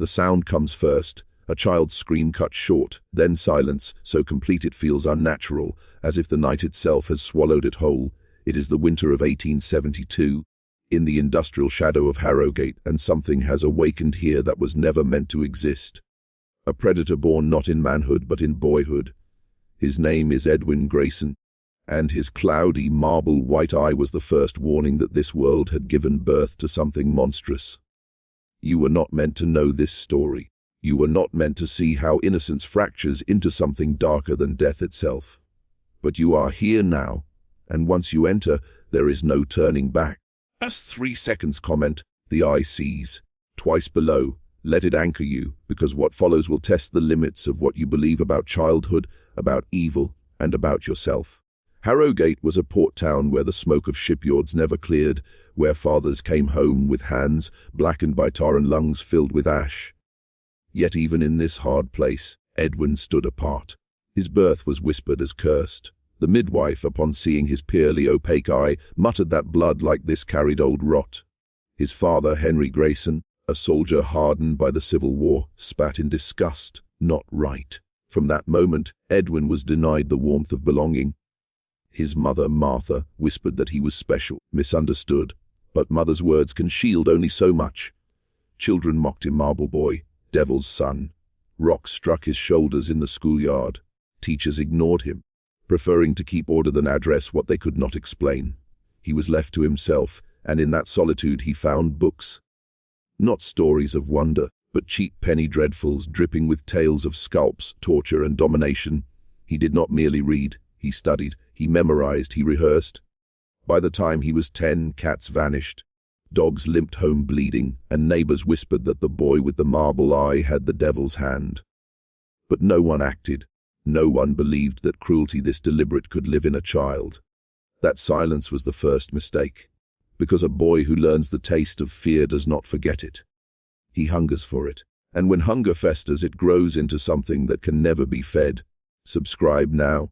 The sound comes first, a child's scream cut short, then silence, so complete it feels unnatural, as if the night itself has swallowed it whole. It is the winter of 1872, in the industrial shadow of Harrowgate, and something has awakened here that was never meant to exist. A predator born not in manhood but in boyhood. His name is Edwin Grayson, and his cloudy marble white eye was the first warning that this world had given birth to something monstrous. You were not meant to know this story. You were not meant to see how innocence fractures into something darker than death itself. But you are here now, and once you enter, there is no turning back. As 3 seconds comment, the eye sees. Twice below, let it anchor you, because what follows will test the limits of what you believe about childhood, about evil, and about yourself. Harrowgate was a port town where the smoke of shipyards never cleared, where fathers came home with hands blackened by tar and lungs filled with ash. Yet even in this hard place, Edwin stood apart. His birth was whispered as cursed. The midwife, upon seeing his purely opaque eye, muttered that blood like this carried old rot. His father, Henry Grayson, a soldier hardened by the Civil War, spat in disgust. Not right. From that moment, Edwin was denied the warmth of belonging. His mother, Martha, whispered that he was special, misunderstood. But mother's words can shield only so much. Children mocked him marble boy, devil's son. Rocks struck his shoulders in the schoolyard. Teachers ignored him, preferring to keep order than address what they could not explain. He was left to himself, and in that solitude he found books. Not stories of wonder, but cheap penny dreadfuls dripping with tales of scalps, torture, and domination. He did not merely read. He studied, he memorized, he rehearsed. By the time he was 10, cats vanished. Dogs limped home bleeding, and neighbors whispered that the boy with the marble eye had the devil's hand. But no one acted. No one believed that cruelty this deliberate could live in a child. That silence was the first mistake, because a boy who learns the taste of fear does not forget it. He hungers for it, and when hunger festers, it grows into something that can never be fed. Subscribe now,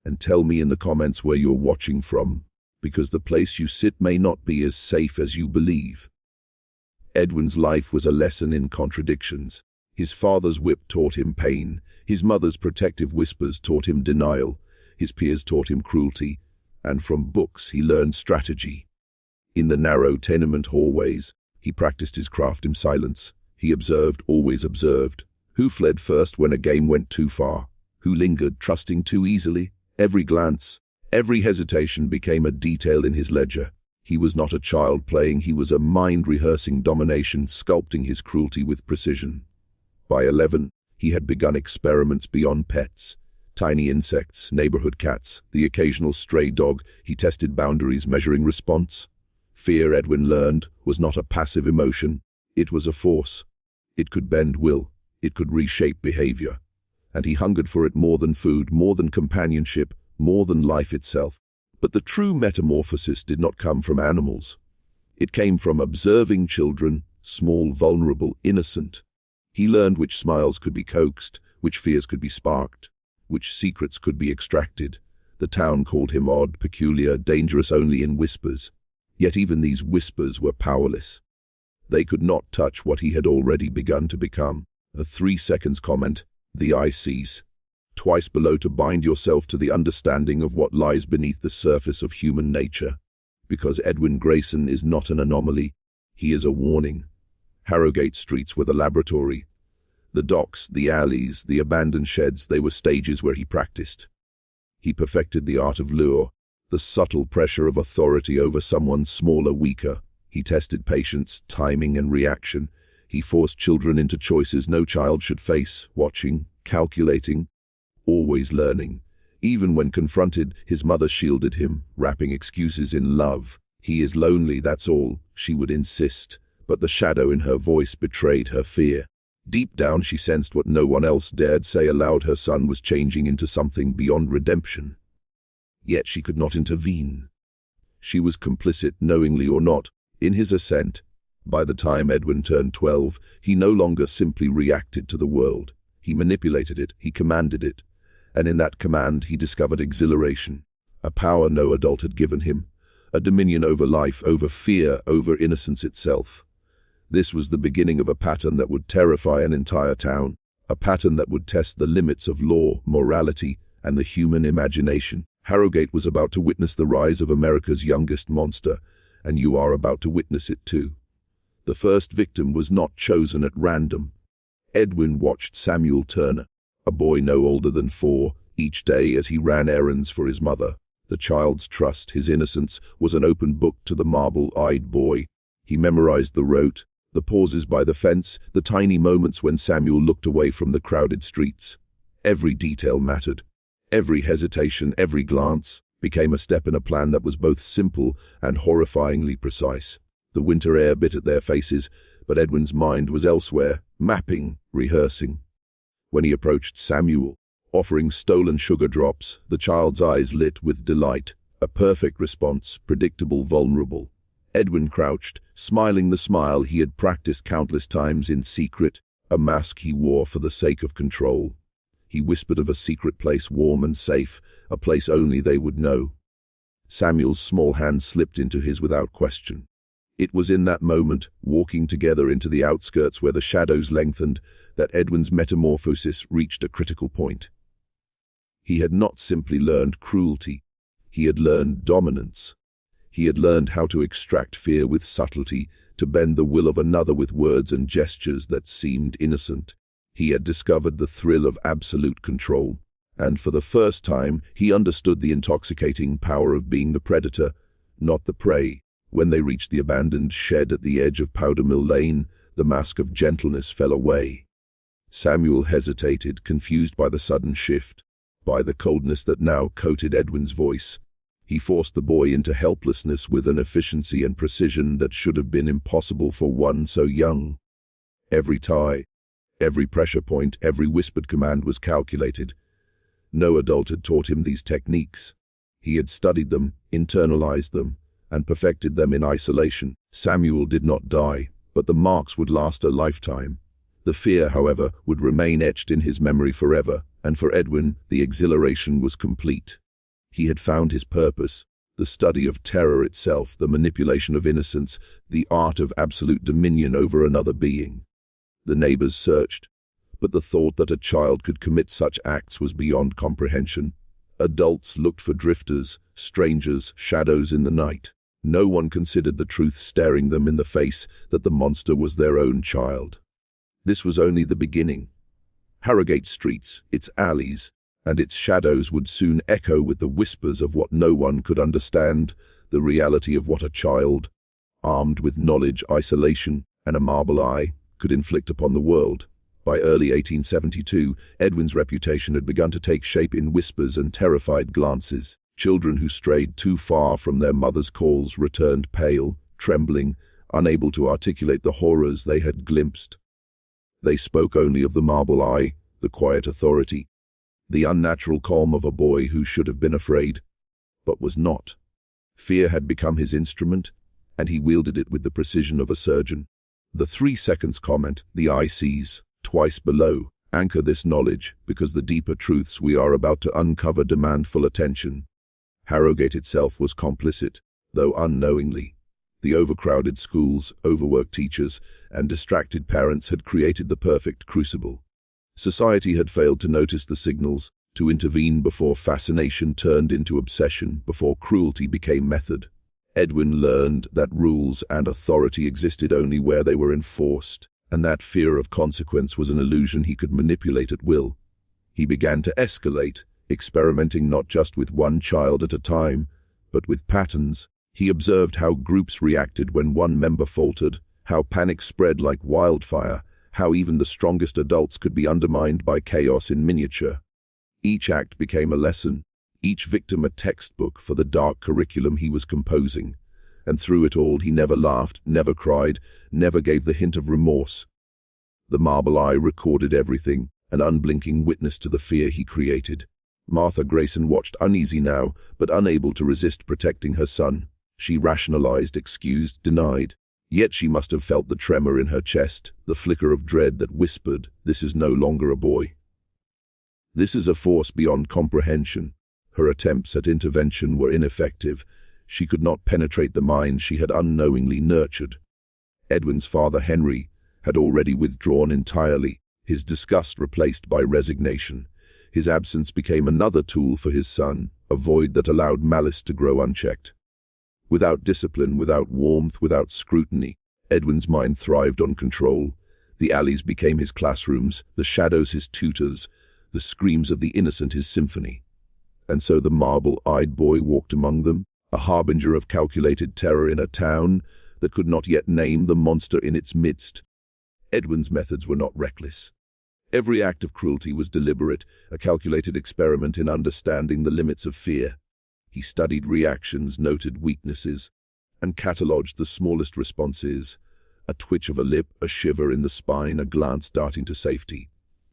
and tell me in the comments where you're watching from, because the place you sit may not be as safe as you believe. Edwin's life was a lesson in contradictions. His father's whip taught him pain. His mother's protective whispers taught him denial. His peers taught him cruelty. And from books he learned strategy. In the narrow tenement hallways, he practiced his craft in silence. He observed, always observed. Who fled first when a game went too far? Who lingered, trusting too easily? Every glance, every hesitation became a detail in his ledger. He was not a child playing, he was a mind rehearsing domination, sculpting his cruelty with precision. By 11, he had begun experiments beyond pets. Tiny insects, neighborhood cats, the occasional stray dog. He tested boundaries, measuring response. Fear, Edwin learned, was not a passive emotion. It was a force. It could bend will. It could reshape behavior. And he hungered for it more than food, more than companionship, more than life itself. But the true metamorphosis did not come from animals. It came from observing children, small, vulnerable, innocent. He learned which smiles could be coaxed, which fears could be sparked, which secrets could be extracted. The town called him odd, peculiar, dangerous only in whispers. Yet even these whispers were powerless. They could not touch what he had already begun to become. A 3 seconds comment, the eye sees. Twice below to bind yourself to the understanding of what lies beneath the surface of human nature. Because Edwin Grayson is not an anomaly, he is a warning. Harrowgate streets were the laboratory. The docks, the alleys, the abandoned sheds, they were stages where he practiced. He perfected the art of lure, the subtle pressure of authority over someone smaller, weaker. He tested patience, timing, and reaction. He forced children into choices no child should face, watching, calculating, always learning. Even when confronted, his mother shielded him, wrapping excuses in love. He is lonely, that's all, she would insist. But the shadow in her voice betrayed her fear. Deep down she sensed what no one else dared say aloud: her son was changing into something beyond redemption. Yet she could not intervene. She was complicit, knowingly or not, in his ascent. By the time Edwin turned 12, he no longer simply reacted to the world. He manipulated it, he commanded it. And in that command he discovered exhilaration, a power no adult had given him, a dominion over life, over fear, over innocence itself. This was the beginning of a pattern that would terrify an entire town, a pattern that would test the limits of law, morality, and the human imagination. Harrowgate was about to witness the rise of America's youngest monster, and you are about to witness it too. The first victim was not chosen at random. Edwin watched Samuel Turner, a boy no older than 4, each day as he ran errands for his mother. The child's trust, his innocence, was an open book to the marble-eyed boy. He memorized the route, the pauses by the fence, the tiny moments when Samuel looked away from the crowded streets. Every detail mattered. Every hesitation, every glance, became a step in a plan that was both simple and horrifyingly precise. The winter air bit at their faces, but Edwin's mind was elsewhere, mapping, rehearsing. When he approached Samuel, offering stolen sugar drops, the child's eyes lit with delight. A perfect response, predictable, vulnerable. Edwin crouched, smiling the smile he had practiced countless times in secret, a mask he wore for the sake of control. He whispered of a secret place, warm and safe, a place only they would know. Samuel's small hand slipped into his without question. It was in that moment, walking together into the outskirts where the shadows lengthened, that Edwin's metamorphosis reached a critical point. He had not simply learned cruelty, he had learned dominance. He had learned how to extract fear with subtlety, to bend the will of another with words and gestures that seemed innocent. He had discovered the thrill of absolute control, and for the first time he understood the intoxicating power of being the predator, not the prey. When they reached the abandoned shed at the edge of Powder Mill Lane, the mask of gentleness fell away. Samuel hesitated, confused by the sudden shift, by the coldness that now coated Edwin's voice. He forced the boy into helplessness with an efficiency and precision that should have been impossible for one so young. Every tie, every pressure point, every whispered command was calculated. No adult had taught him these techniques. He had studied them, internalized them, and perfected them in isolation. Samuel did not die, but the marks would last a lifetime. The fear, however, would remain etched in his memory forever, and for Edwin, the exhilaration was complete. He had found his purpose, the study of terror itself, the manipulation of innocence, the art of absolute dominion over another being. The neighbors searched, but the thought that a child could commit such acts was beyond comprehension. Adults looked for drifters, strangers, shadows in the night. No one considered the truth staring them in the face, that the monster was their own child. This was only the beginning. Harrowgate streets, its alleys, and its shadows would soon echo with the whispers of what no one could understand, the reality of what a child, armed with knowledge, isolation, and a marble eye, could inflict upon the world. By early 1872, Edwin's reputation had begun to take shape in whispers and terrified glances. Children who strayed too far from their mother's calls returned pale, trembling, unable to articulate the horrors they had glimpsed. They spoke only of the marble eye, the quiet authority, the unnatural calm of a boy who should have been afraid, but was not. Fear had become his instrument, and he wielded it with the precision of a surgeon. The 3 seconds comment, the eye sees, twice below, anchor this knowledge, because the deeper truths we are about to uncover demand full attention. Harrowgate itself was complicit, though unknowingly. The overcrowded schools, overworked teachers, and distracted parents had created the perfect crucible. Society had failed to notice the signals, to intervene before fascination turned into obsession, before cruelty became method. Edwin learned that rules and authority existed only where they were enforced, and that fear of consequence was an illusion he could manipulate at will. He began to escalate, experimenting not just with one child at a time, but with patterns. He observed how groups reacted when one member faltered, how panic spread like wildfire, how even the strongest adults could be undermined by chaos in miniature. Each act became a lesson, each victim a textbook for the dark curriculum he was composing, and through it all he never laughed, never cried, never gave the hint of remorse. The marble eye recorded everything, an unblinking witness to the fear he created. Martha Grayson watched uneasy now, but unable to resist protecting her son. She rationalized, excused, denied. Yet she must have felt the tremor in her chest, the flicker of dread that whispered, "This is no longer a boy. This is a force beyond comprehension." Her attempts at intervention were ineffective. She could not penetrate the mind she had unknowingly nurtured. Edwin's father, Henry, had already withdrawn entirely, his disgust replaced by resignation. His absence became another tool for his son, a void that allowed malice to grow unchecked. Without discipline, without warmth, without scrutiny, Edwin's mind thrived on control. The alleys became his classrooms, the shadows his tutors, the screams of the innocent his symphony. And so the marble-eyed boy walked among them, a harbinger of calculated terror in a town that could not yet name the monster in its midst. Edwin's methods were not reckless. Every act of cruelty was deliberate, a calculated experiment in understanding the limits of fear. He studied reactions, noted weaknesses, and catalogued the smallest responses, a twitch of a lip, a shiver in the spine, a glance darting to safety.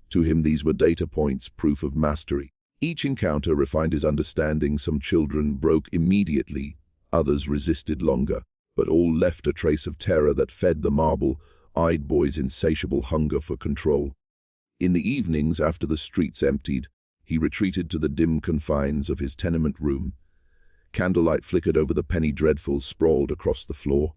To him these were data points, proof of mastery. Each encounter refined his understanding. Some children broke immediately, others resisted longer, but all left a trace of terror that fed the marble-eyed boy's insatiable hunger for control. In the evenings, after the streets emptied, he retreated to the dim confines of his tenement room. Candlelight flickered over the penny dreadfuls sprawled across the floor.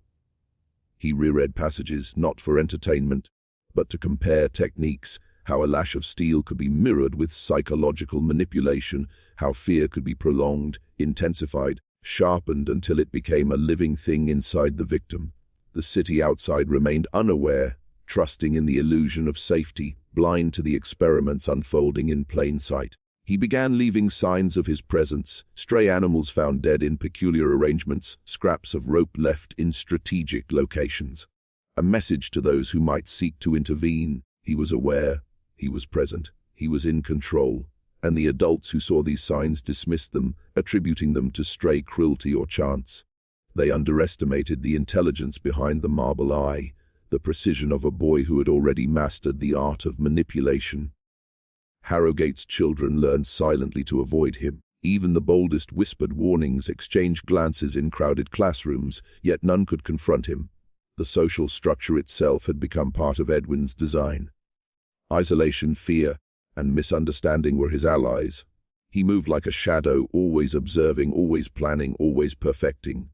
He reread passages, not for entertainment, but to compare techniques, how a lash of steel could be mirrored with psychological manipulation, how fear could be prolonged, intensified, sharpened until it became a living thing inside the victim. The city outside remained unaware, trusting in the illusion of safety, blind to the experiments unfolding in plain sight. He began leaving signs of his presence, stray animals found dead in peculiar arrangements, scraps of rope left in strategic locations. A message to those who might seek to intervene. He was aware, he was present, he was in control, and the adults who saw these signs dismissed them, attributing them to stray cruelty or chance. They underestimated the intelligence behind the marble eye, the precision of a boy who had already mastered the art of manipulation. Harrowgate's children learned silently to avoid him. Even the boldest whispered warnings, exchanged glances in crowded classrooms, yet none could confront him. The social structure itself had become part of Edwin's design. Isolation, fear, and misunderstanding were his allies. He moved like a shadow, always observing, always planning, always perfecting.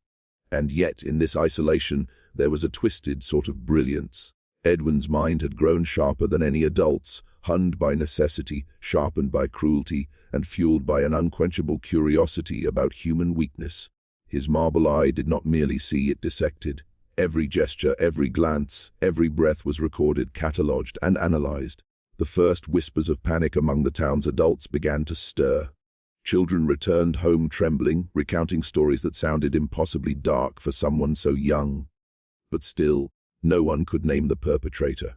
And yet, in this isolation, there was a twisted sort of brilliance. Edwin's mind had grown sharper than any adult's, honed by necessity, sharpened by cruelty, and fueled by an unquenchable curiosity about human weakness. His marble eye did not merely see, it dissected. Every gesture, every glance, every breath was recorded, catalogued, and analyzed. The first whispers of panic among the town's adults began to stir. Children returned home trembling, recounting stories that sounded impossibly dark for someone so young. But still, no one could name the perpetrator.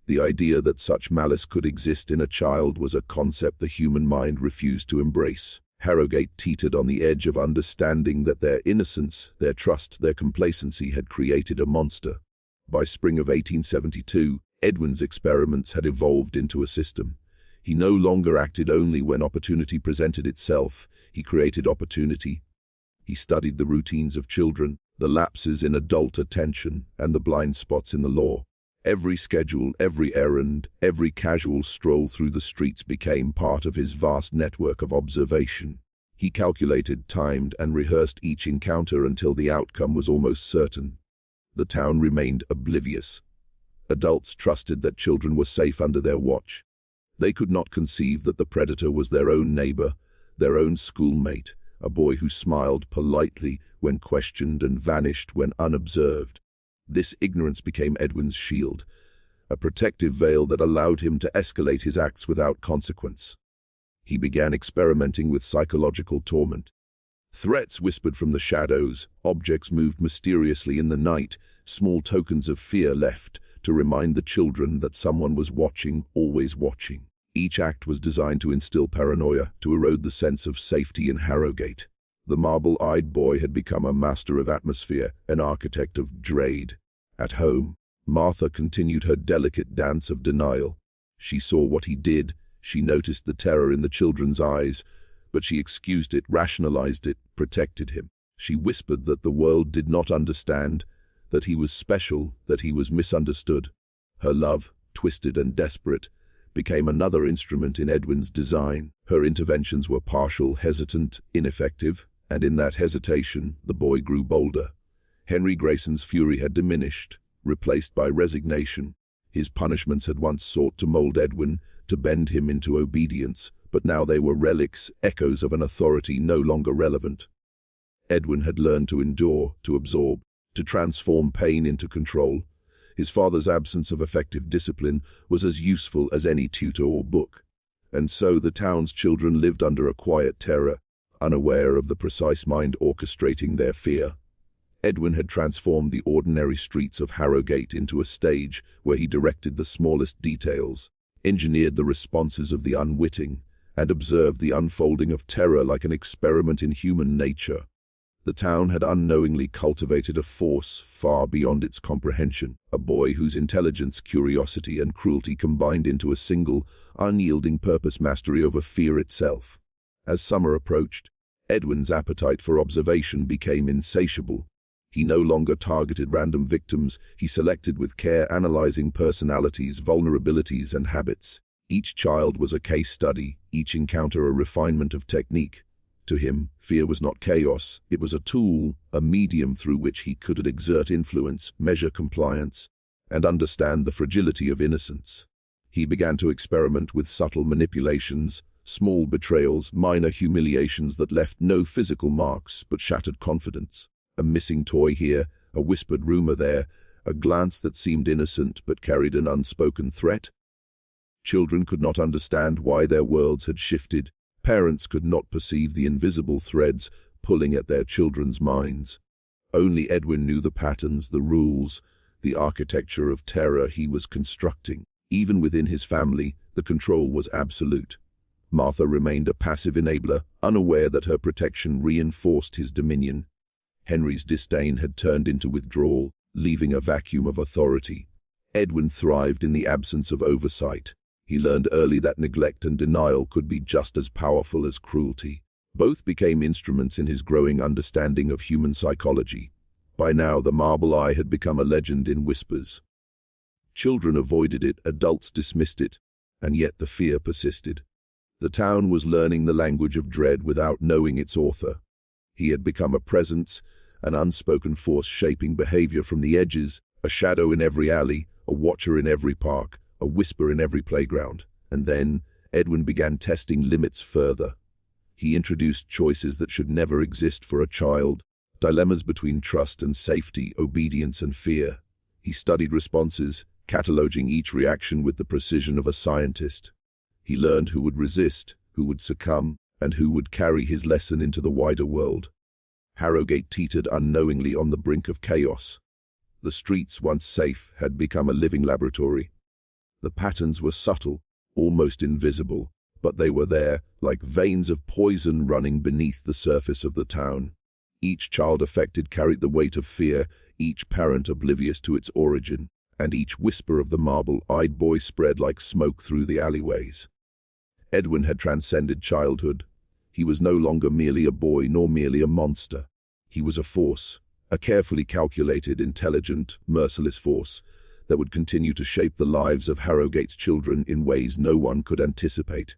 The idea that such malice could exist in a child was a concept the human mind refused to embrace. Harrowgate teetered on the edge of understanding that their innocence, their trust, their complacency had created a monster. By spring of 1872, Edwin's experiments had evolved into a system. He no longer acted only when opportunity presented itself. He created opportunity. He studied the routines of children, the lapses in adult attention, and the blind spots in the law. Every schedule, every errand, every casual stroll through the streets became part of his vast network of observation. He calculated, timed, and rehearsed each encounter until the outcome was almost certain. The town remained oblivious. Adults trusted that children were safe under their watch. They could not conceive that the predator was their own neighbor, their own schoolmate, a boy who smiled politely when questioned and vanished when unobserved. This ignorance became Edwin's shield, a protective veil that allowed him to escalate his acts without consequence. He began experimenting with psychological torment. Threats whispered from the shadows, objects moved mysteriously in the night, small tokens of fear left to remind the children that someone was watching, always watching. Each act was designed to instill paranoia, to erode the sense of safety in Harrowgate. The marble-eyed boy had become a master of atmosphere, an architect of dread. At home, Martha continued her delicate dance of denial. She saw what he did, she noticed the terror in the children's eyes, but she excused it, rationalized it, protected him. She whispered that the world did not understand, that he was special, that he was misunderstood. Her love, twisted and desperate, became another instrument in Edwin's design. Her interventions were partial, hesitant, ineffective, and in that hesitation, the boy grew bolder. Henry Grayson's fury had diminished. replaced by resignation. His punishments had once sought to mold Edwin, to bend him into obedience, but now they were relics, echoes of an authority no longer relevant. Edwin had learned to endure, to absorb, to transform pain into control. His father's absence of effective discipline was as useful as any tutor or book. And so the town's children lived under a quiet terror, unaware of the precise mind orchestrating their fear. Edwin had transformed the ordinary streets of Harrowgate into a stage where he directed the smallest details, engineered the responses of the unwitting, and observed the unfolding of terror like an experiment in human nature. The town had unknowingly cultivated a force far beyond its comprehension, a boy whose intelligence, curiosity, and cruelty combined into a single, unyielding purpose: mastery over fear itself. As summer approached, Edwin's appetite for observation became insatiable. He no longer targeted random victims, he selected with care, analyzing personalities, vulnerabilities, and habits. Each child was a case study, each encounter a refinement of technique. To him, fear was not chaos, it was a tool, a medium through which he could exert influence, measure compliance, and understand the fragility of innocence. He began to experiment with subtle manipulations, small betrayals, minor humiliations that left no physical marks but shattered confidence. A missing toy here, a whispered rumor there, a glance that seemed innocent but carried an unspoken threat. Children could not understand why their worlds had shifted. Parents could not perceive the invisible threads pulling at their children's minds. Only Edwin knew the patterns, the rules, the architecture of terror he was constructing. Even within his family, the control was absolute. Martha remained a passive enabler, unaware that her protection reinforced his dominion. Henry's disdain had turned into withdrawal, leaving a vacuum of authority. Edwin thrived in the absence of oversight. He learned early that neglect and denial could be just as powerful as cruelty. Both became instruments in his growing understanding of human psychology. By now, the marble eye had become a legend in whispers. Children avoided it, adults dismissed it, and yet the fear persisted. The town was learning the language of dread without knowing its author. He had become a presence, an unspoken force shaping behavior from the edges, a shadow in every alley, a watcher in every park, a whisper in every playground. And then, Edwin began testing limits further. He introduced choices that should never exist for a child, dilemmas between trust and safety, obedience and fear. He studied responses, cataloging each reaction with the precision of a scientist. He learned who would resist, who would succumb, and who would carry his lesson into the wider world. Harrowgate teetered unknowingly on the brink of chaos. The streets, once safe, had become a living laboratory. The patterns were subtle, almost invisible, but they were there, like veins of poison running beneath the surface of the town. Each child affected carried the weight of fear, each parent oblivious to its origin, and each whisper of the marble-eyed boy spread like smoke through the alleyways. Edwin had transcended childhood. He was no longer merely a boy nor merely a monster. He was a force, a carefully calculated, intelligent, merciless force that would continue to shape the lives of Harrowgate's children in ways no one could anticipate.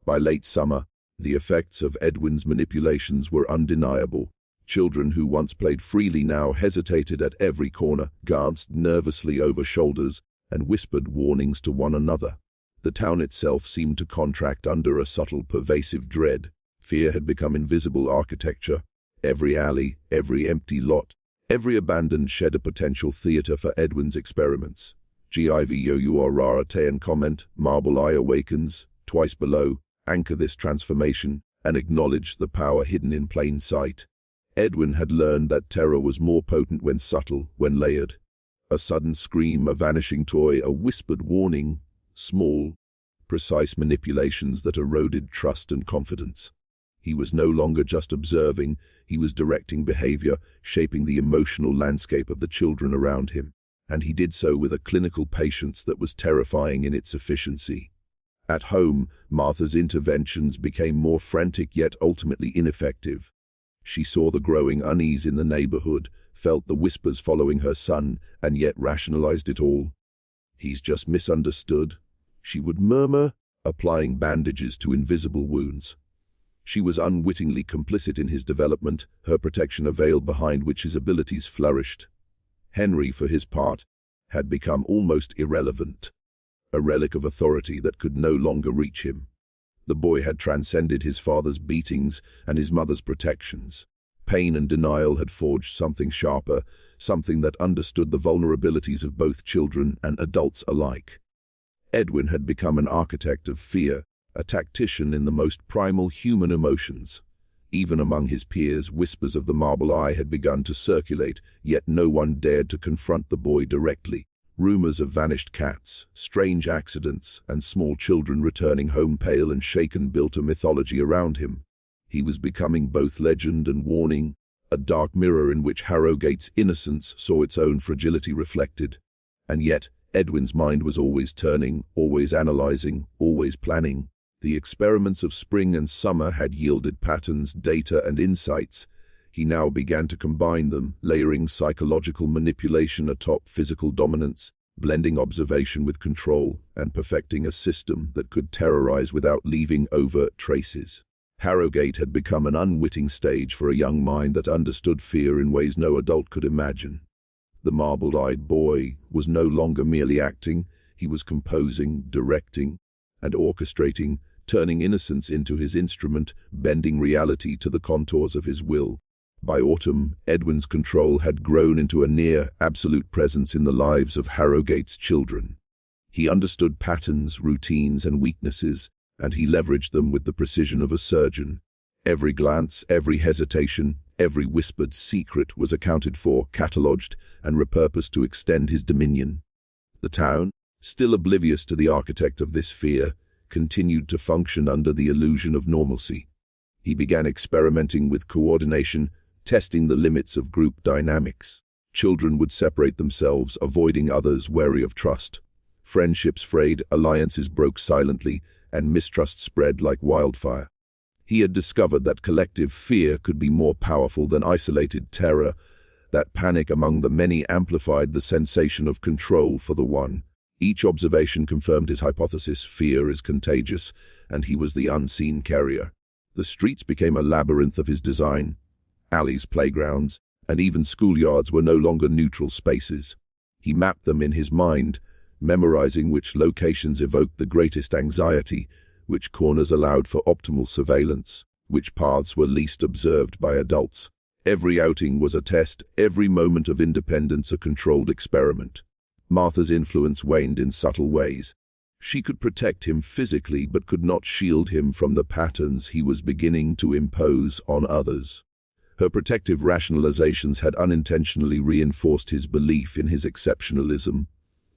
By late summer, the effects of Edwin's manipulations were undeniable. Children who once played freely now hesitated at every corner, glanced nervously over shoulders, and whispered warnings to one another. The town itself seemed to contract under a subtle, pervasive dread. Fear had become invisible architecture. Every alley, every empty lot, every abandoned shed a potential theater for Edwin's experiments. GIVOURRATEN comment, Marble Eye awakens, twice below, anchor this transformation, and acknowledge the power hidden in plain sight. Edwin had learned that terror was more potent when subtle, when layered. A sudden scream, a vanishing toy, a whispered warning, small, precise manipulations that eroded trust and confidence. He was no longer just observing, he was directing behavior, shaping the emotional landscape of the children around him. And he did so with a clinical patience that was terrifying in its efficiency. At home, Martha's interventions became more frantic yet ultimately ineffective. She saw the growing unease in the neighborhood, felt the whispers following her son, and yet rationalized it all. "He's just misunderstood," she would murmur, applying bandages to invisible wounds. She was unwittingly complicit in his development, her protection a veil behind which his abilities flourished. Henry, for his part, had become almost irrelevant, a relic of authority that could no longer reach him. The boy had transcended his father's beatings and his mother's protections. Pain and denial had forged something sharper, something that understood the vulnerabilities of both children and adults alike. Edwin had become an architect of fear, a tactician in the most primal human emotions. Even among his peers, whispers of the marble eye had begun to circulate, yet no one dared to confront the boy directly. Rumors of vanished cats, strange accidents, and small children returning home pale and shaken built a mythology around him. He was becoming both legend and warning, a dark mirror in which Harrowgate's innocence saw its own fragility reflected. And yet, Edwin's mind was always turning, always analyzing, always planning. The experiments of spring and summer had yielded patterns, data, and insights. He now began to combine them, layering psychological manipulation atop physical dominance, blending observation with control, and perfecting a system that could terrorize without leaving overt traces. Harrowgate had become an unwitting stage for a young mind that understood fear in ways no adult could imagine. The marble-eyed boy was no longer merely acting, he was composing, directing, and orchestrating, turning innocence into his instrument, bending reality to the contours of his will. By autumn, Edwin's control had grown into a near-absolute presence in the lives of Harrowgate's children. He understood patterns, routines, and weaknesses, and he leveraged them with the precision of a surgeon. Every glance, every hesitation, every whispered secret was accounted for, catalogued, and repurposed to extend his dominion. The town, still oblivious to the architect of this fear, continued to function under the illusion of normalcy. He began experimenting with coordination, testing the limits of group dynamics. Children would separate themselves, avoiding others, wary of trust. Friendships frayed, alliances broke silently, and mistrust spread like wildfire. He had discovered that collective fear could be more powerful than isolated terror, that panic among the many amplified the sensation of control for the one. Each observation confirmed his hypothesis: fear is contagious, and he was the unseen carrier. The streets became a labyrinth of his design. Alleys, playgrounds, and even schoolyards were no longer neutral spaces. He mapped them in his mind, memorizing which locations evoked the greatest anxiety, which corners allowed for optimal surveillance, which paths were least observed by adults. Every outing was a test, every moment of independence a controlled experiment. Martha's influence waned in subtle ways. She could protect him physically but could not shield him from the patterns he was beginning to impose on others. Her protective rationalizations had unintentionally reinforced his belief in his exceptionalism,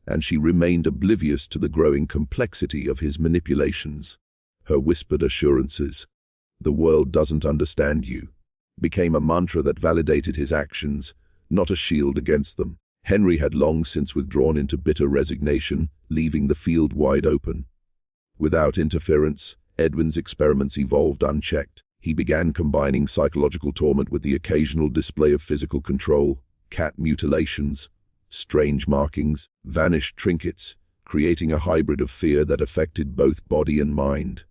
and she remained oblivious to the growing complexity of his manipulations. Her whispered assurances, "The world doesn't understand you," became a mantra that validated his actions, not a shield against them. Henry had long since withdrawn into bitter resignation, leaving the field wide open. Without interference, Edwin's experiments evolved unchecked. He began combining psychological torment with the occasional display of physical control: cat mutilations, strange markings, vanished trinkets, creating a hybrid of fear that affected both body and mind.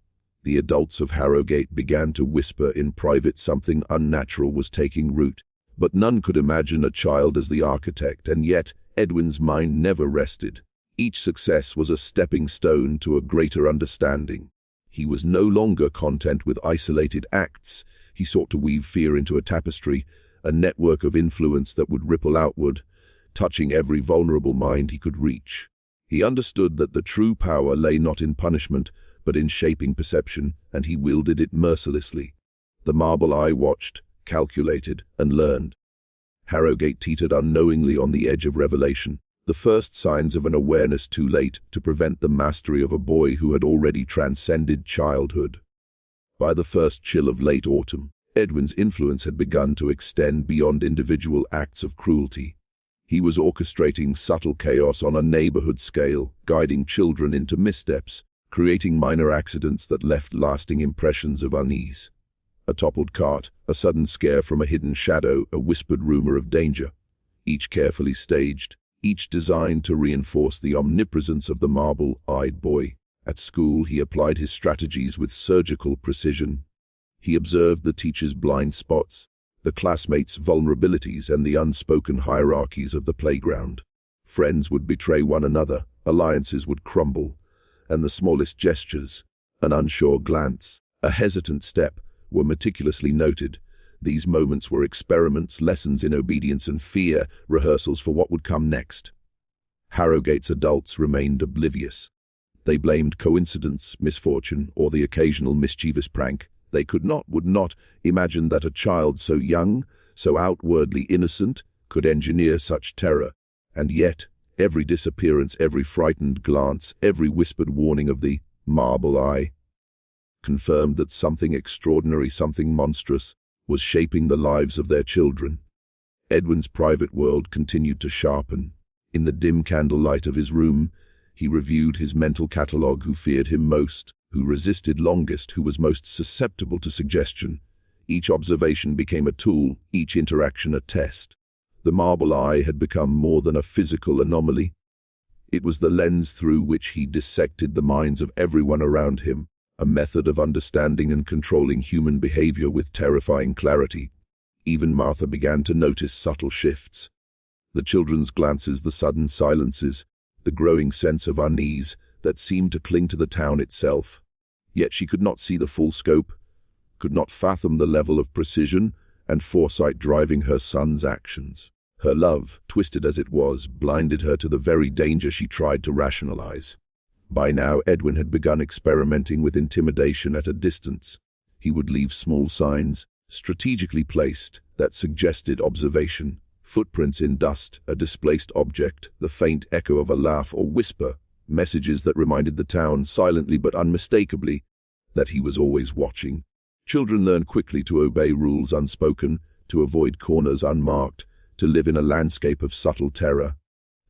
The adults of Harrowgate began to whisper in private something unnatural was taking root. But none could imagine a child as the architect, and yet Edwin's mind never rested. Each success was a stepping stone to a greater understanding. He was no longer content with isolated acts. He sought to weave fear into a tapestry, a network of influence that would ripple outward, touching every vulnerable mind he could reach. He understood that the true power lay not in punishment, but in shaping perception, and he wielded it mercilessly. The marble eye watched, calculated, and learned. Harrowgate teetered unknowingly on the edge of revelation, the first signs of an awareness too late to prevent the mastery of a boy who had already transcended childhood. By the first chill of late autumn, Edwin's influence had begun to extend beyond individual acts of cruelty. He was orchestrating subtle chaos on a neighborhood scale, guiding children into missteps, creating minor accidents that left lasting impressions of unease. A toppled cart, a sudden scare from a hidden shadow, a whispered rumor of danger. Each carefully staged, each designed to reinforce the omnipresence of the marble-eyed boy. At school, he applied his strategies with surgical precision. He observed the teacher's blind spots, the classmates' vulnerabilities, and the unspoken hierarchies of the playground. Friends would betray one another, alliances would crumble, and the smallest gestures, an unsure glance, a hesitant step, were meticulously noted. These moments were experiments, lessons in obedience and fear, rehearsals for what would come next. Harrowgate's adults remained oblivious. They blamed coincidence, misfortune, or the occasional mischievous prank. They would not imagine that a child so young, so outwardly innocent, could engineer such terror. And yet, every disappearance, every frightened glance, every whispered warning of the marble eye confirmed that something extraordinary, something monstrous, was shaping the lives of their children. Edwin's private world continued to sharpen. In the dim candlelight of his room, he reviewed his mental catalogue: who feared him most, who resisted longest, who was most susceptible to suggestion. Each observation became a tool, each interaction a test. The marble eye had become more than a physical anomaly. It was the lens through which he dissected the minds of everyone around him, a method of understanding and controlling human behavior with terrifying clarity. Even Martha began to notice subtle shifts. The children's glances, the sudden silences, the growing sense of unease that seemed to cling to the town itself. Yet she could not see the full scope, could not fathom the level of precision and foresight driving her son's actions. Her love, twisted as it was, blinded her to the very danger she tried to rationalize. By now, Edwin had begun experimenting with intimidation at a distance. He would leave small signs, strategically placed, that suggested observation. Footprints in dust, a displaced object, the faint echo of a laugh or whisper, messages that reminded the town, silently but unmistakably, that he was always watching. Children learn quickly to obey rules unspoken, to avoid corners unmarked, to live in a landscape of subtle terror.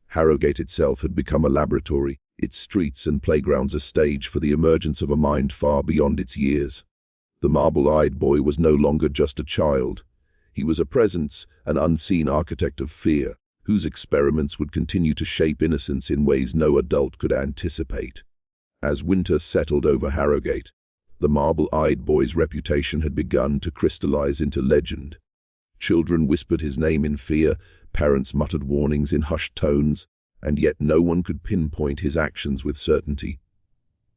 Harrowgate itself had become a laboratory, its streets and playgrounds a stage for the emergence of a mind far beyond its years. The marble-eyed boy was no longer just a child. He was a presence, an unseen architect of fear, whose experiments would continue to shape innocence in ways no adult could anticipate. As winter settled over Harrowgate, the marble-eyed boy's reputation had begun to crystallize into legend. Children whispered his name in fear, parents muttered warnings in hushed tones, and yet no one could pinpoint his actions with certainty.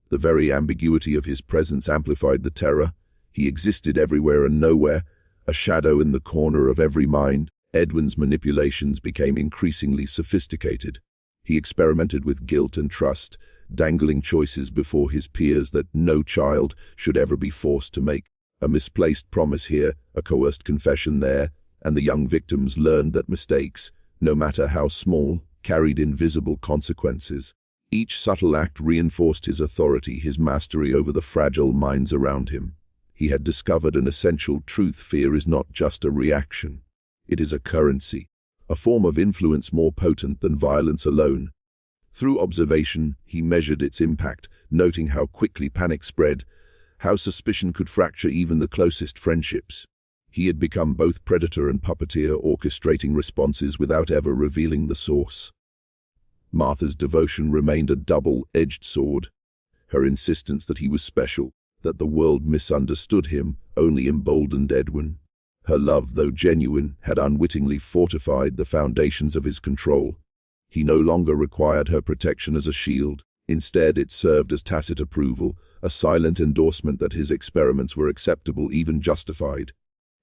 The very ambiguity of his presence amplified the terror. He existed everywhere and nowhere, a shadow in the corner of every mind. Edwin's manipulations became increasingly sophisticated. He experimented with guilt and trust, dangling choices before his peers that no child should ever be forced to make. A misplaced promise here, a coerced confession there, and the young victims learned that mistakes, no matter how small, carried invisible consequences. Each subtle act reinforced his authority, his mastery over the fragile minds around him. He had discovered an essential truth: fear is not just a reaction. It is a currency, a form of influence more potent than violence alone. Through observation, he measured its impact, noting how quickly panic spread, how suspicion could fracture even the closest friendships. He had become both predator and puppeteer, orchestrating responses without ever revealing the source. Martha's devotion remained a double-edged sword. Her insistence that he was special, that the world misunderstood him, only emboldened Edwin. Her love, though genuine, had unwittingly fortified the foundations of his control. He no longer required her protection as a shield. Instead, it served as tacit approval, a silent endorsement that his experiments were acceptable, even justified.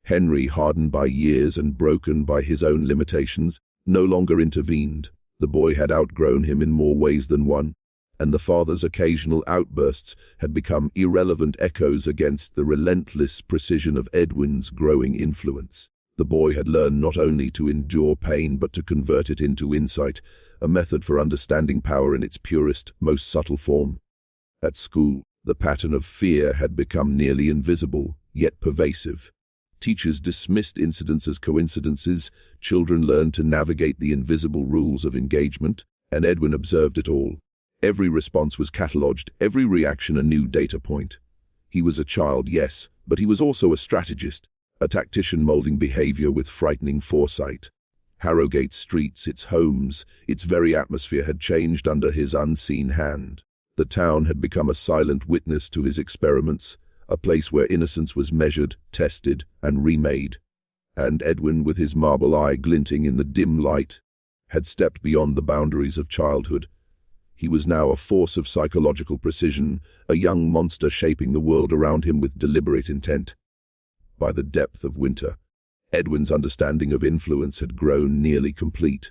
Henry, hardened by years and broken by his own limitations, no longer intervened. The boy had outgrown him in more ways than one, and the father's occasional outbursts had become irrelevant echoes against the relentless precision of Edwin's growing influence. The boy had learned not only to endure pain but to convert it into insight, a method for understanding power in its purest, most subtle form. At school, the pattern of fear had become nearly invisible, yet pervasive. Teachers dismissed incidents as coincidences, children learned to navigate the invisible rules of engagement, and Edwin observed it all. Every response was catalogued, every reaction a new data point. He was a child, yes, but he was also a strategist, a tactician molding behavior with frightening foresight. Harrowgate's streets, its homes, its very atmosphere had changed under his unseen hand. The town had become a silent witness to his experiments, a place where innocence was measured, tested, and remade. And Edwin, with his marble eye glinting in the dim light, had stepped beyond the boundaries of childhood. He was now a force of psychological precision, a young monster shaping the world around him with deliberate intent. By the depth of winter, Edwin's understanding of influence had grown nearly complete.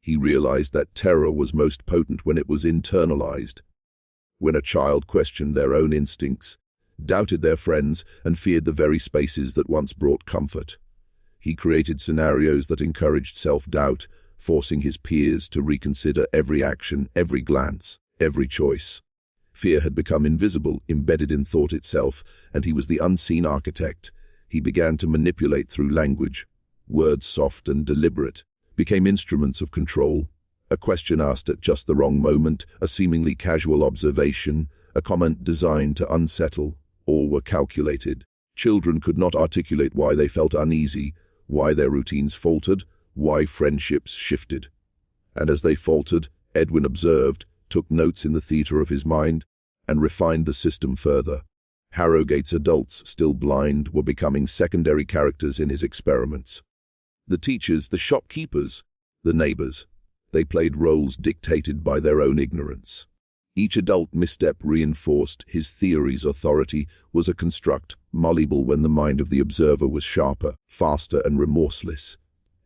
He realized that terror was most potent when it was internalized. When a child questioned their own instincts, doubted their friends, and feared the very spaces that once brought comfort. He created scenarios that encouraged self-doubt, forcing his peers to reconsider every action, every glance, every choice. Fear had become invisible, embedded in thought itself, and he was the unseen architect. He began to manipulate through language. Words soft and deliberate became instruments of control. A question asked at just the wrong moment, a seemingly casual observation, a comment designed to unsettle, all were calculated. Children could not articulate why they felt uneasy, why their routines faltered, why friendships shifted. And as they faltered, Edwin observed, took notes in the theater of his mind, and refined the system further. Harrowgate's adults, still blind, were becoming secondary characters in his experiments. The teachers, the shopkeepers, the neighbors, they played roles dictated by their own ignorance. Each adult misstep reinforced his theory's authority was a construct, malleable when the mind of the observer was sharper, faster, and remorseless.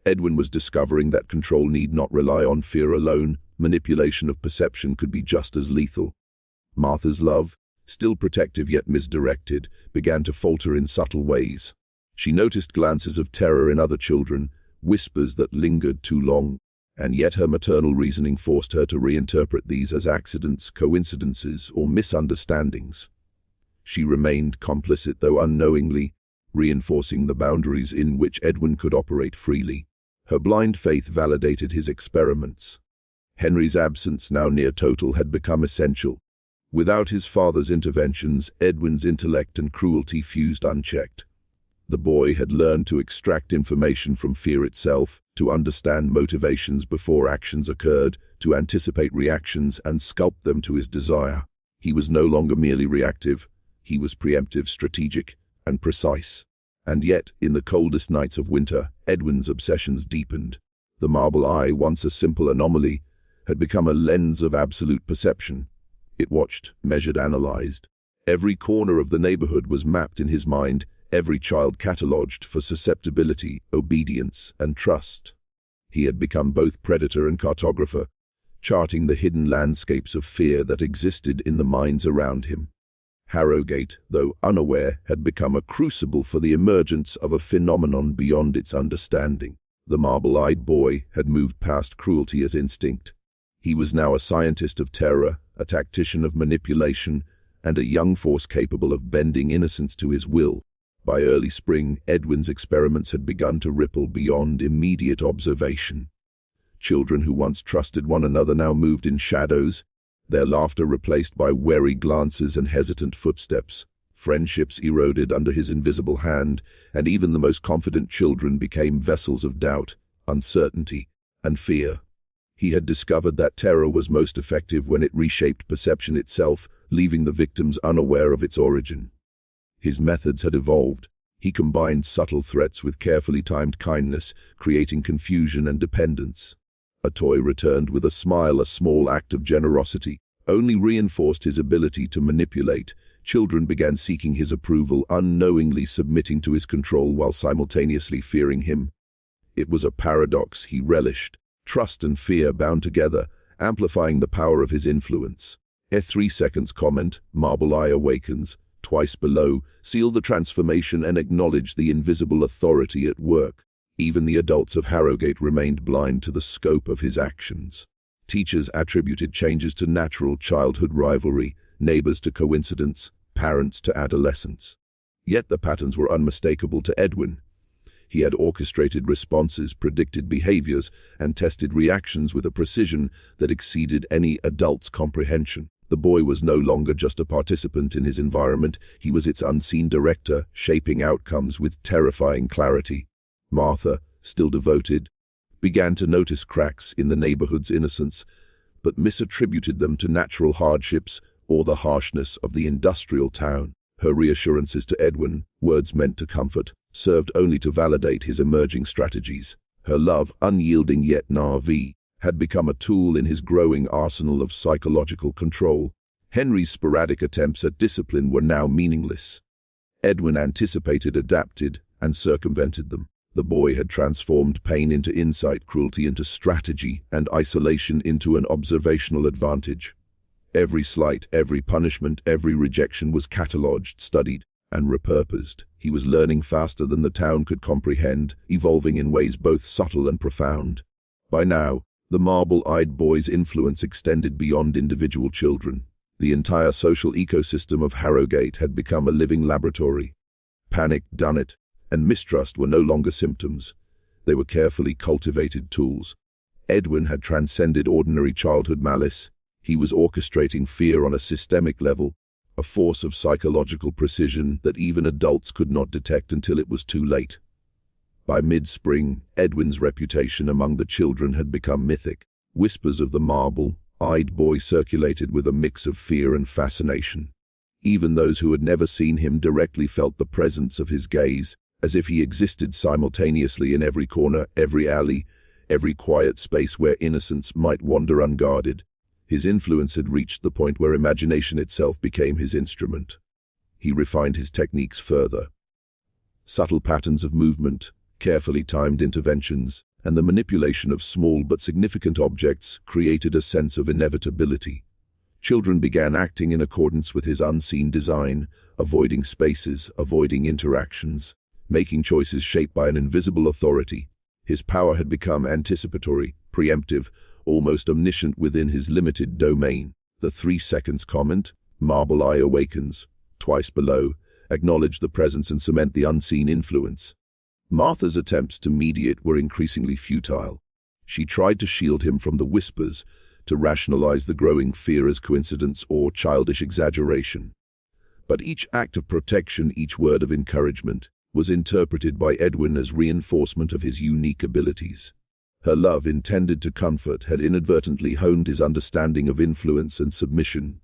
Edwin was discovering that control need not rely on fear alone. Manipulation of perception could be just as lethal. Martha's love, still protective yet misdirected, began to falter in subtle ways. She noticed glances of terror in other children, whispers that lingered too long, and yet her maternal reasoning forced her to reinterpret these as accidents, coincidences, or misunderstandings. She remained complicit, though unknowingly, reinforcing the boundaries in which Edwin could operate freely. Her blind faith validated his experiments. Henry's absence, now near total, had become essential. Without his father's interventions, Edwin's intellect and cruelty fused unchecked. The boy had learned to extract information from fear itself, to understand motivations before actions occurred, to anticipate reactions and sculpt them to his desire. He was no longer merely reactive. He was preemptive, strategic, and precise. And yet, in the coldest nights of winter, Edwin's obsessions deepened. The marble eye, once a simple anomaly, had become a lens of absolute perception. It watched, measured, analyzed. Every corner of the neighborhood was mapped in his mind, every child catalogued for susceptibility, obedience, and trust. He had become both predator and cartographer, charting the hidden landscapes of fear that existed in the minds around him. Harrowgate, though unaware, had become a crucible for the emergence of a phenomenon beyond its understanding. The marble-eyed boy had moved past cruelty as instinct. He was now a scientist of terror, a tactician of manipulation, and a young force capable of bending innocence to his will. By early spring, Edwin's experiments had begun to ripple beyond immediate observation. Children who once trusted one another now moved in shadows, their laughter replaced by wary glances and hesitant footsteps. Friendships eroded under his invisible hand, and even the most confident children became vessels of doubt, uncertainty, and fear. He had discovered that terror was most effective when it reshaped perception itself, leaving the victims unaware of its origin. His methods had evolved. He combined subtle threats with carefully timed kindness, creating confusion and dependence. A toy returned with a smile, a small act of generosity, only reinforced his ability to manipulate. Children began seeking his approval, unknowingly submitting to his control while simultaneously fearing him. It was a paradox he relished. Trust and fear bound together, amplifying the power of his influence. A 3-second comment, Marble Eye awakens, twice below, seal the transformation and acknowledge the invisible authority at work. Even the adults of Harrowgate remained blind to the scope of his actions. Teachers attributed changes to natural childhood rivalry, neighbors to coincidence, parents to adolescence. Yet the patterns were unmistakable to Edwin. He had orchestrated responses, predicted behaviors, and tested reactions with a precision that exceeded any adult's comprehension. The boy was no longer just a participant in his environment, he was its unseen director, shaping outcomes with terrifying clarity. Martha, still devoted, began to notice cracks in the neighborhood's innocence, but misattributed them to natural hardships or the harshness of the industrial town. Her reassurances to Edwin, words meant to comfort, served only to validate his emerging strategies. Her love, unyielding yet naive, had become a tool in his growing arsenal of psychological control. Henry's sporadic attempts at discipline were now meaningless. Edwin anticipated, adapted, and circumvented them. The boy had transformed pain into insight, cruelty into strategy, and isolation into an observational advantage. Every slight, every punishment, every rejection was catalogued, studied, and repurposed. He was learning faster than the town could comprehend, evolving in ways both subtle and profound. By now, the marble-eyed boy's influence extended beyond individual children. The entire social ecosystem of Harrowgate had become a living laboratory. Panic, done it, and mistrust were no longer symptoms. They were carefully cultivated tools. Edwin had transcended ordinary childhood malice. He was orchestrating fear on a systemic level, a force of psychological precision that even adults could not detect until it was too late. By mid-spring, Edwin's reputation among the children had become mythic. Whispers of the marble-eyed boy circulated with a mix of fear and fascination. Even those who had never seen him directly felt the presence of his gaze, as if he existed simultaneously in every corner, every alley, every quiet space where innocence might wander unguarded. His influence had reached the point where imagination itself became his instrument. He refined his techniques further. Subtle patterns of movement, carefully timed interventions, and the manipulation of small but significant objects created a sense of inevitability. Children began acting in accordance with his unseen design, avoiding spaces, avoiding interactions, making choices shaped by an invisible authority. His power had become anticipatory, preemptive, almost omniscient within his limited domain. The 3 seconds comment, marble eye awakens, twice below, acknowledge the presence and cement the unseen influence. Martha's attempts to mediate were increasingly futile. She tried to shield him from the whispers, to rationalize the growing fear as coincidence or childish exaggeration. But each act of protection, each word of encouragement, was interpreted by Edwin as reinforcement of his unique abilities. Her love, intended to comfort, had inadvertently honed his understanding of influence and submission.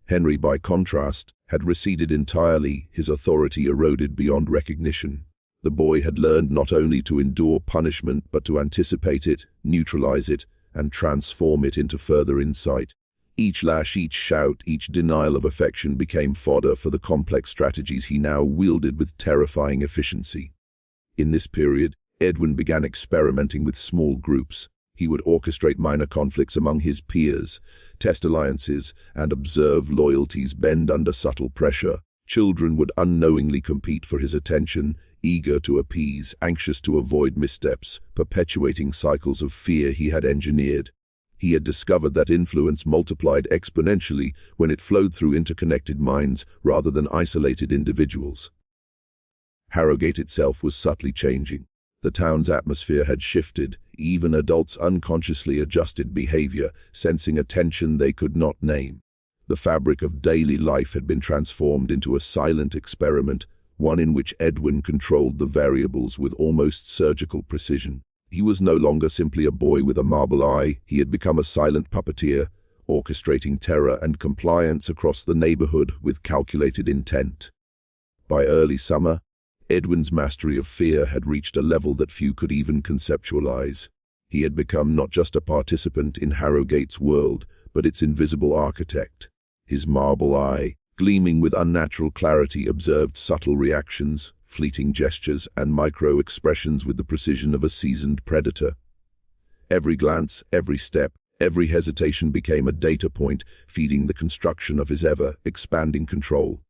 Henry, by contrast, had receded entirely, his authority eroded beyond recognition. The boy had learned not only to endure punishment, but to anticipate it, neutralize it, and transform it into further insight. Each lash, each shout, each denial of affection became fodder for the complex strategies he now wielded with terrifying efficiency. In this period, Edwin began experimenting with small groups. He would orchestrate minor conflicts among his peers, test alliances, and observe loyalties bend under subtle pressure. Children would unknowingly compete for his attention, eager to appease, anxious to avoid missteps, perpetuating cycles of fear he had engineered. He had discovered that influence multiplied exponentially when it flowed through interconnected minds rather than isolated individuals. Harrowgate itself was subtly changing. The town's atmosphere had shifted. Even adults unconsciously adjusted behavior, sensing a tension they could not name. The fabric of daily life had been transformed into a silent experiment, one in which Edwin controlled the variables with almost surgical precision. He was no longer simply a boy with a marble eye. He had become a silent puppeteer, orchestrating terror and compliance across the neighborhood with calculated intent. By early summer, Edwin's mastery of fear had reached a level that few could even conceptualize. He had become not just a participant in Harrowgate's world, but its invisible architect. His marble eye, gleaming with unnatural clarity, observed subtle reactions, fleeting gestures, and micro-expressions with the precision of a seasoned predator. Every glance, every step, every hesitation became a data point, feeding the construction of his ever-expanding control.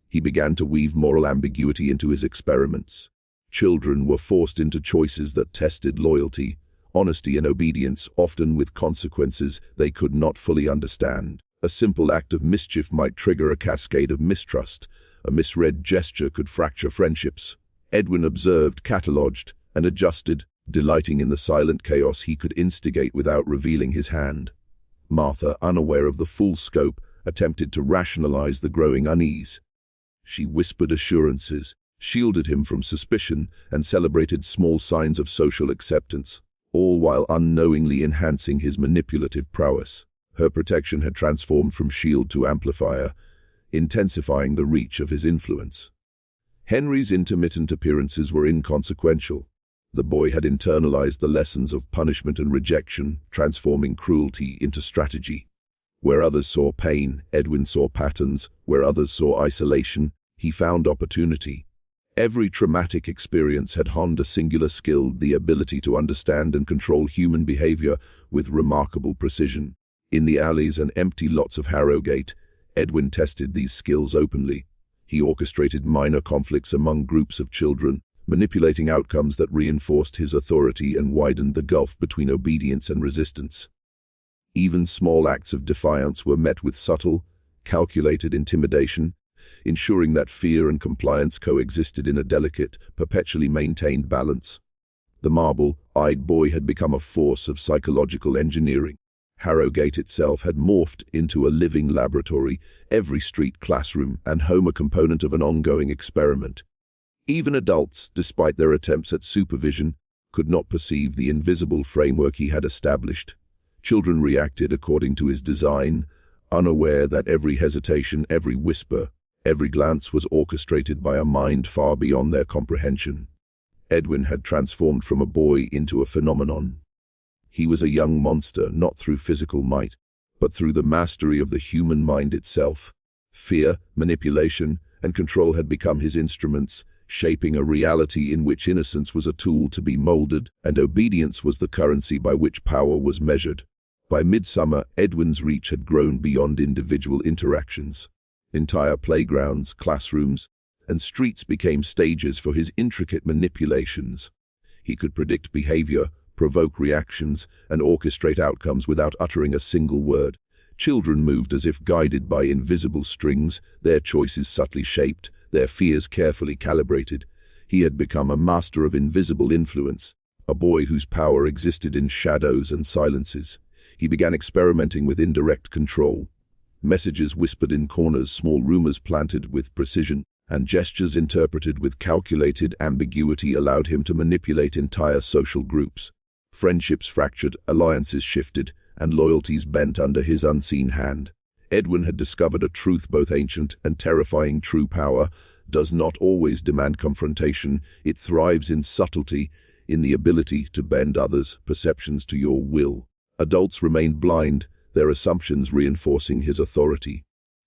He began to weave moral ambiguity into his experiments. Children were forced into choices that tested loyalty, honesty, and obedience, often with consequences they could not fully understand. A simple act of mischief might trigger a cascade of mistrust. A misread gesture could fracture friendships. Edwin observed, catalogued, and adjusted, delighting in the silent chaos he could instigate without revealing his hand. Martha, unaware of the full scope, attempted to rationalize the growing unease. She whispered assurances, shielded him from suspicion, and celebrated small signs of social acceptance, all while unknowingly enhancing his manipulative prowess. Her protection had transformed from shield to amplifier, intensifying the reach of his influence. Henry's intermittent appearances were inconsequential. The boy had internalized the lessons of punishment and rejection, transforming cruelty into strategy. Where others saw pain, Edwin saw patterns. Where others saw isolation, he found opportunity. Every traumatic experience had honed a singular skill, the ability to understand and control human behavior with remarkable precision. In the alleys and empty lots of Harrowgate, Edwin tested these skills openly. He orchestrated minor conflicts among groups of children, manipulating outcomes that reinforced his authority and widened the gulf between obedience and resistance. Even small acts of defiance were met with subtle, calculated intimidation, ensuring that fear and compliance coexisted in a delicate, perpetually maintained balance. The marble-eyed boy had become a force of psychological engineering. Harrowgate itself had morphed into a living laboratory, every street classroom and home a component of an ongoing experiment. Even adults, despite their attempts at supervision, could not perceive the invisible framework he had established. Children reacted according to his design, unaware that every hesitation, every whisper, every glance was orchestrated by a mind far beyond their comprehension. Edwin had transformed from a boy into a phenomenon. He was a young monster, not through physical might, but through the mastery of the human mind itself. Fear, manipulation, and control had become his instruments, shaping a reality in which innocence was a tool to be molded, and obedience was the currency by which power was measured. By midsummer, Edwin's reach had grown beyond individual interactions. Entire playgrounds, classrooms, and streets became stages for his intricate manipulations. He could predict behavior, provoke reactions, and orchestrate outcomes without uttering a single word. Children moved as if guided by invisible strings, their choices subtly shaped, their fears carefully calibrated. He had become a master of invisible influence, a boy whose power existed in shadows and silences. He began experimenting with indirect control. Messages whispered in corners, small rumors planted with precision, and gestures interpreted with calculated ambiguity allowed him to manipulate entire social groups. Friendships fractured, alliances shifted, and loyalties bent under his unseen hand. Edwin had discovered a truth both ancient and terrifying: true power does not always demand confrontation. It thrives in subtlety, in the ability to bend others' perceptions to your will. Adults remained blind, their assumptions reinforcing his authority.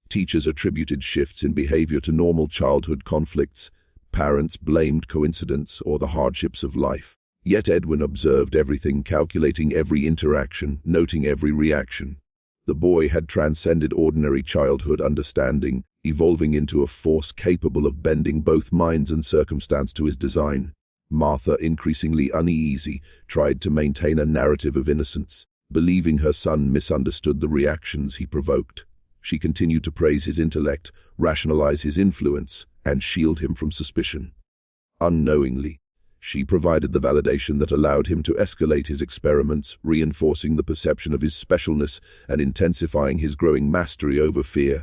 Teachers attributed shifts in behavior to normal childhood conflicts. Parents blamed coincidence or the hardships of life. Yet Edwin observed everything, calculating every interaction, noting every reaction. The boy had transcended ordinary childhood understanding, evolving into a force capable of bending both minds and circumstance to his design. Martha, increasingly uneasy, tried to maintain a narrative of innocence, believing her son misunderstood the reactions he provoked. She continued to praise his intellect, rationalize his influence, and shield him from suspicion. Unknowingly, she provided the validation that allowed him to escalate his experiments, reinforcing the perception of his specialness and intensifying his growing mastery over fear.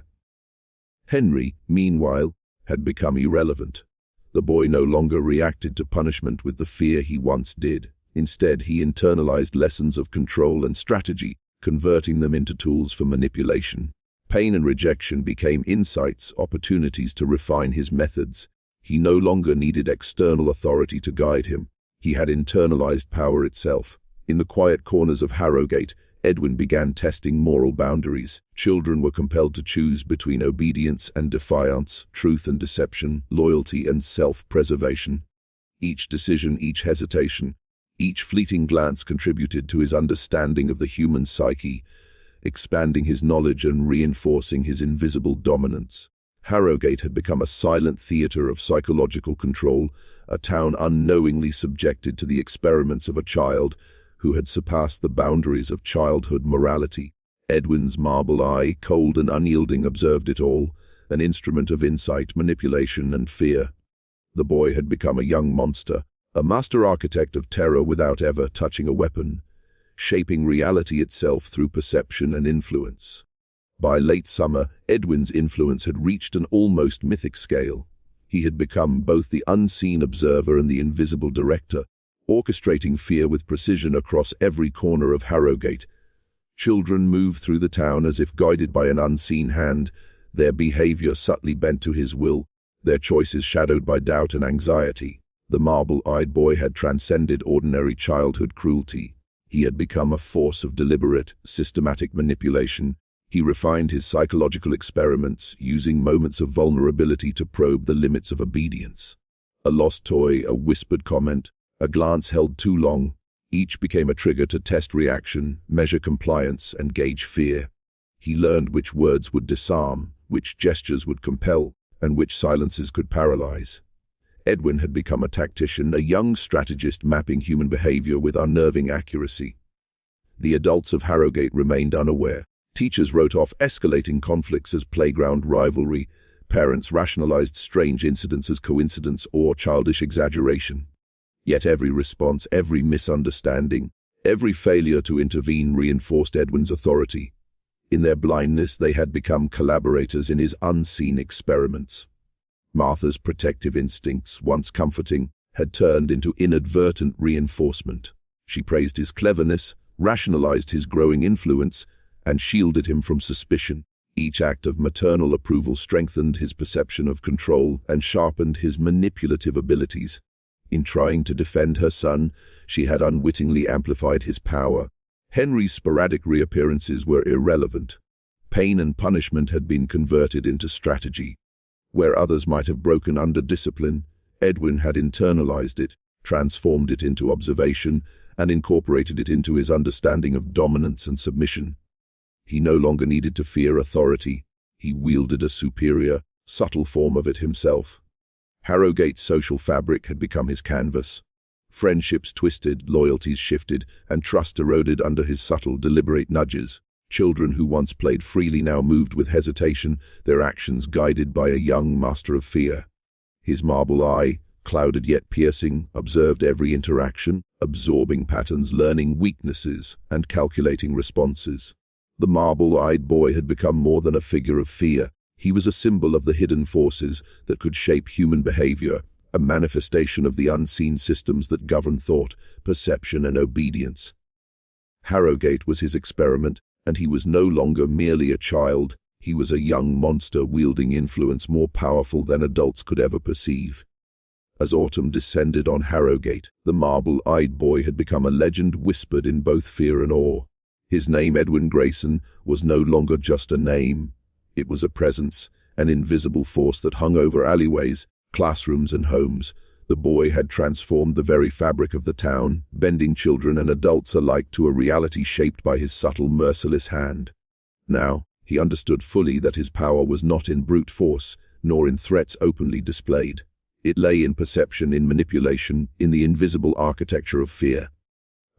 Henry, meanwhile, had become irrelevant. The boy no longer reacted to punishment with the fear he once did. Instead, he internalized lessons of control and strategy, converting them into tools for manipulation. Pain and rejection became insights, opportunities to refine his methods. He no longer needed external authority to guide him. He had internalized power itself. In the quiet corners of Harrowgate, Edwin began testing moral boundaries. Children were compelled to choose between obedience and defiance, truth and deception, loyalty and self-preservation. Each decision, each hesitation, each fleeting glance contributed to his understanding of the human psyche, expanding his knowledge and reinforcing his invisible dominance. Harrowgate had become a silent theater of psychological control, a town unknowingly subjected to the experiments of a child who had surpassed the boundaries of childhood morality. Edwin's marble eye, cold and unyielding, observed it all, an instrument of insight, manipulation, and fear. The boy had become a young monster, a master architect of terror without ever touching a weapon, shaping reality itself through perception and influence. By late summer, Edwin's influence had reached an almost mythic scale. He had become both the unseen observer and the invisible director, orchestrating fear with precision across every corner of Harrowgate. Children moved through the town as if guided by an unseen hand, their behavior subtly bent to his will, their choices shadowed by doubt and anxiety. The marble-eyed boy had transcended ordinary childhood cruelty. He had become a force of deliberate, systematic manipulation. He refined his psychological experiments, using moments of vulnerability to probe the limits of obedience. A lost toy, a whispered comment, a glance held too long, each became a trigger to test reaction, measure compliance, and gauge fear. He learned which words would disarm, which gestures would compel, and which silences could paralyze. Edwin had become a tactician, a young strategist mapping human behavior with unnerving accuracy. The adults of Harrowgate remained unaware. Teachers wrote off escalating conflicts as playground rivalry. Parents rationalized strange incidents as coincidence or childish exaggeration. Yet every response, every misunderstanding, every failure to intervene reinforced Edwin's authority. In their blindness, they had become collaborators in his unseen experiments. Martha's protective instincts, once comforting, had turned into inadvertent reinforcement. She praised his cleverness, rationalized his growing influence, and shielded him from suspicion. Each act of maternal approval strengthened his perception of control and sharpened his manipulative abilities. In trying to defend her son, she had unwittingly amplified his power. Henry's sporadic reappearances were irrelevant. Pain and punishment had been converted into strategy. Where others might have broken under discipline, Edwin had internalized it, transformed it into observation, and incorporated it into his understanding of dominance and submission. He no longer needed to fear authority. He wielded a superior, subtle form of it himself. Harrowgate's social fabric had become his canvas. Friendships twisted, loyalties shifted, and trust eroded under his subtle, deliberate nudges. Children who once played freely now moved with hesitation, their actions guided by a young master of fear. His marble eye, clouded yet piercing, observed every interaction, absorbing patterns, learning weaknesses, and calculating responses. The marble-eyed boy had become more than a figure of fear. He was a symbol of the hidden forces that could shape human behavior, a manifestation of the unseen systems that govern thought, perception, and obedience. Harrowgate was his experiment, and he was no longer merely a child. He was a young monster wielding influence more powerful than adults could ever perceive. As autumn descended on Harrowgate, the marble-eyed boy had become a legend whispered in both fear and awe. His name, Edwin Grayson, was no longer just a name. It was a presence, an invisible force that hung over alleyways, classrooms, and homes. The boy had transformed the very fabric of the town, bending children and adults alike to a reality shaped by his subtle, merciless hand. Now, he understood fully that his power was not in brute force, nor in threats openly displayed. It lay in perception, in manipulation, in the invisible architecture of fear.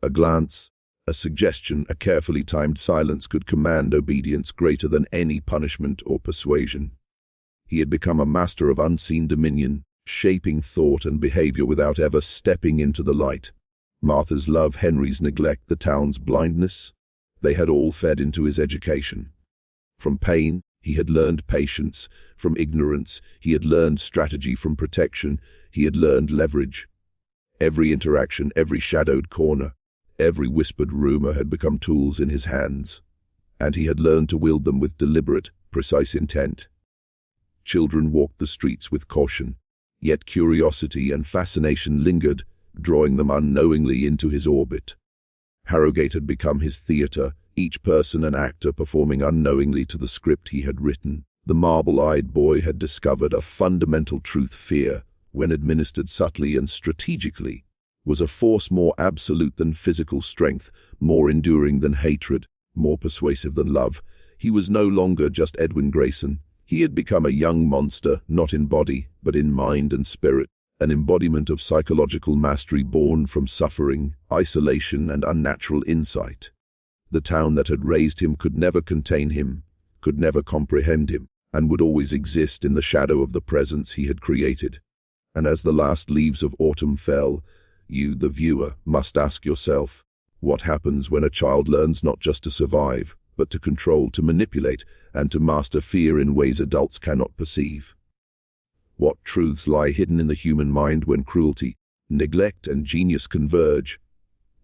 A glance, a suggestion, a carefully timed silence could command obedience greater than any punishment or persuasion. He had become a master of unseen dominion, shaping thought and behavior without ever stepping into the light. Martha's love, Henry's neglect, the town's blindness, they had all fed into his education. From pain, he had learned patience. From ignorance, he had learned strategy. From protection, he had learned leverage. Every interaction, every shadowed corner, every whispered rumor had become tools in his hands, and he had learned to wield them with deliberate, precise intent. Children walked the streets with caution, yet curiosity and fascination lingered, drawing them unknowingly into his orbit. Harrowgate had become his theater, each person an actor performing unknowingly to the script he had written. The marble-eyed boy had discovered a fundamental truth: fear, when administered subtly and strategically, was a force more absolute than physical strength, more enduring than hatred, more persuasive than love. He was no longer just Edwin Grayson. He had become a young monster, not in body, but in mind and spirit, an embodiment of psychological mastery born from suffering, isolation, and unnatural insight. The town that had raised him could never contain him, could never comprehend him, and would always exist in the shadow of the presence he had created. And as the last leaves of autumn fell, you, the viewer, must ask yourself, what happens when a child learns not just to survive, but to control, to manipulate, and to master fear in ways adults cannot perceive? What truths lie hidden in the human mind when cruelty, neglect, and genius converge?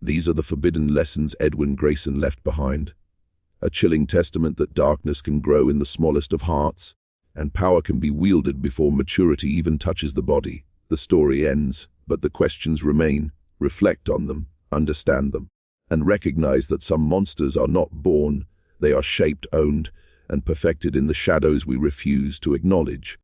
These are the forbidden lessons Edwin Grayson left behind. A chilling testament that darkness can grow in the smallest of hearts, and power can be wielded before maturity even touches the body. The story ends, but the questions remain. Reflect on them, understand them, and recognize that some monsters are not born, they are shaped, owned, and perfected in the shadows we refuse to acknowledge.